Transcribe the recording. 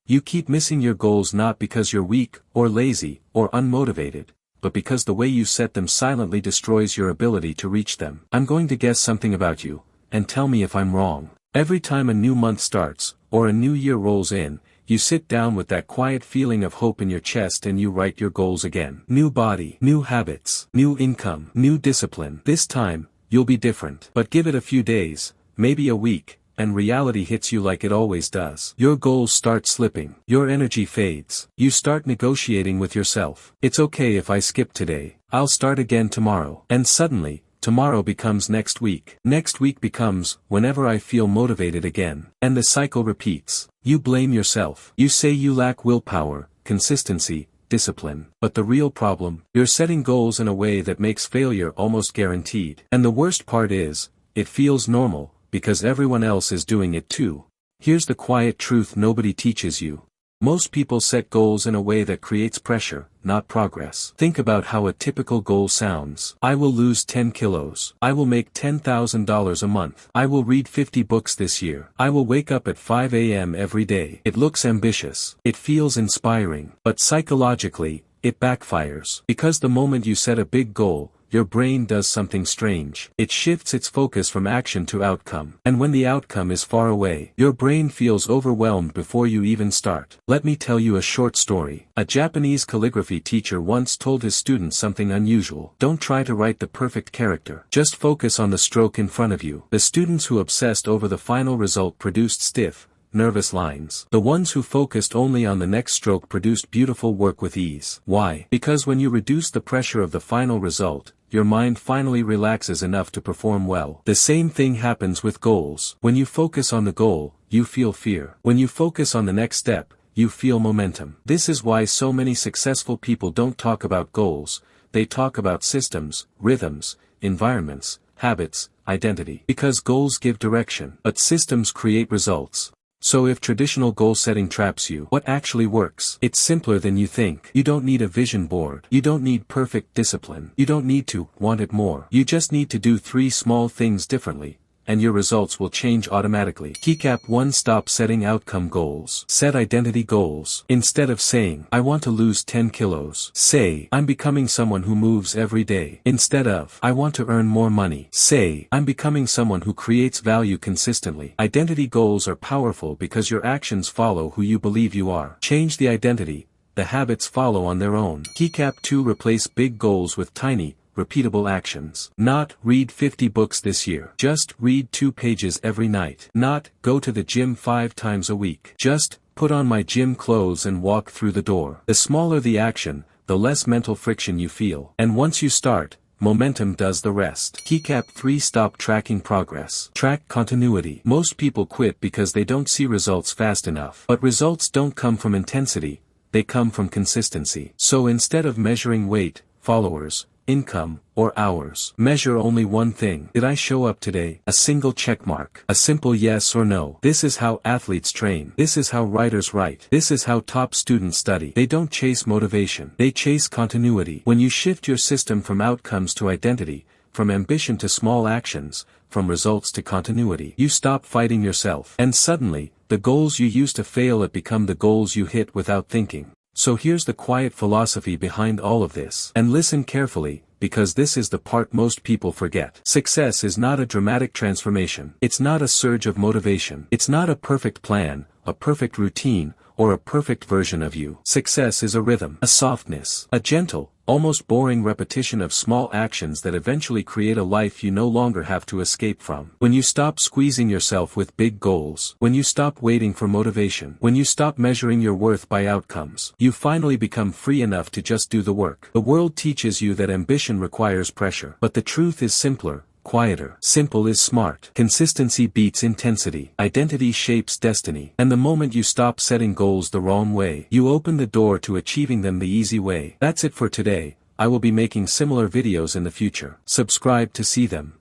You keep missing your goals not because you're weak, or lazy, or unmotivated, but because the way you set them silently destroys your ability to reach them. I'm going to guess something about you, and tell me if I'm wrong. Every time a new month starts, or a new year rolls in, you sit down with that quiet feeling of hope in your chest and you write your goals again. New body, new habits, new income, new discipline. This time, you'll be different. But give it a few days, maybe a week, and reality hits you like it always does. Your goals start slipping. Your energy fades. You start negotiating with yourself. It's okay if I skip today. I'll start again tomorrow. And suddenly, tomorrow becomes next week. Next week becomes whenever I feel motivated again. And the cycle repeats. You blame yourself. You say you lack willpower, consistency, discipline. But the real problem, you're setting goals in a way that makes failure almost guaranteed. And the worst part is, it feels normal, because everyone else is doing it too. Here's the quiet truth nobody teaches you. Most people set goals in a way that creates pressure, not progress. Think about how a typical goal sounds. I will lose 10 kilos. I will make $10,000 a month. I will read 50 books this year. I will wake up at 5 a.m. every day. It looks ambitious. It feels inspiring. But psychologically, it backfires. Because the moment you set a big goal, your brain does something strange. It shifts its focus from action to outcome. And when the outcome is far away, your brain feels overwhelmed before you even start. Let me tell you a short story. A Japanese calligraphy teacher once told his students something unusual. Don't try to write the perfect character. Just focus on the stroke in front of you. The students who obsessed over the final result produced stiff, nervous lines. The ones who focused only on the next stroke produced beautiful work with ease. Why? Because when you reduce the pressure of the final result, your mind finally relaxes enough to perform well. The same thing happens with goals. When you focus on the goal, you feel fear. When you focus on the next step, you feel momentum. This is why so many successful people don't talk about goals, they talk about systems, rhythms, environments, habits, identity. Because goals give direction, but systems create results. So if traditional goal setting traps you, what actually works? It's simpler than you think. You don't need a vision board. You don't need perfect discipline. You don't need to want it more. You just need to do 3 small things differently, and your results will change automatically. Keycap 1. Stop setting outcome goals. Set identity goals. Instead of saying, I want to lose 10 kilos, say, I'm becoming someone who moves every day. Instead of, I want to earn more money, say, I'm becoming someone who creates value consistently. Identity goals are powerful because your actions follow who you believe you are. Change the identity, the habits follow on their own. Keycap 2. Replace big goals with tiny, repeatable actions. Not, read 50 books this year. Just, read 2 pages every night. Not, go to the gym 5 times a week. Just, put on my gym clothes and walk through the door. The smaller the action, the less mental friction you feel. And once you start, momentum does the rest. Keycap 3. Stop tracking progress. Track continuity. Most people quit because they don't see results fast enough. But results don't come from intensity, they come from consistency. So instead of measuring weight, followers, income, or hours, measure only one thing. Did I show up today? A single check mark. A simple yes or no. This is how athletes train. This is how writers write. This is how top students study. They don't chase motivation. They chase continuity. When you shift your system from outcomes to identity, from ambition to small actions, from results to continuity, you stop fighting yourself. And suddenly, the goals you used to fail at become the goals you hit without thinking. So here's the quiet philosophy behind all of this. And listen carefully, because this is the part most people forget. Success is not a dramatic transformation. It's not a surge of motivation. It's not a perfect plan, a perfect routine, or a perfect version of you. Success is a rhythm, a softness, a gentle, almost boring repetition of small actions that eventually create a life you no longer have to escape from. When you stop squeezing yourself with big goals, when you stop waiting for motivation, when you stop measuring your worth by outcomes, you finally become free enough to just do the work. The world teaches you that ambition requires pressure, but the truth is simpler, quieter. Simple is smart. Consistency beats intensity. Identity shapes destiny. And the moment you stop setting goals the wrong way, you open the door to achieving them the easy way. That's it for today. I will be making similar videos in the future. Subscribe to see them.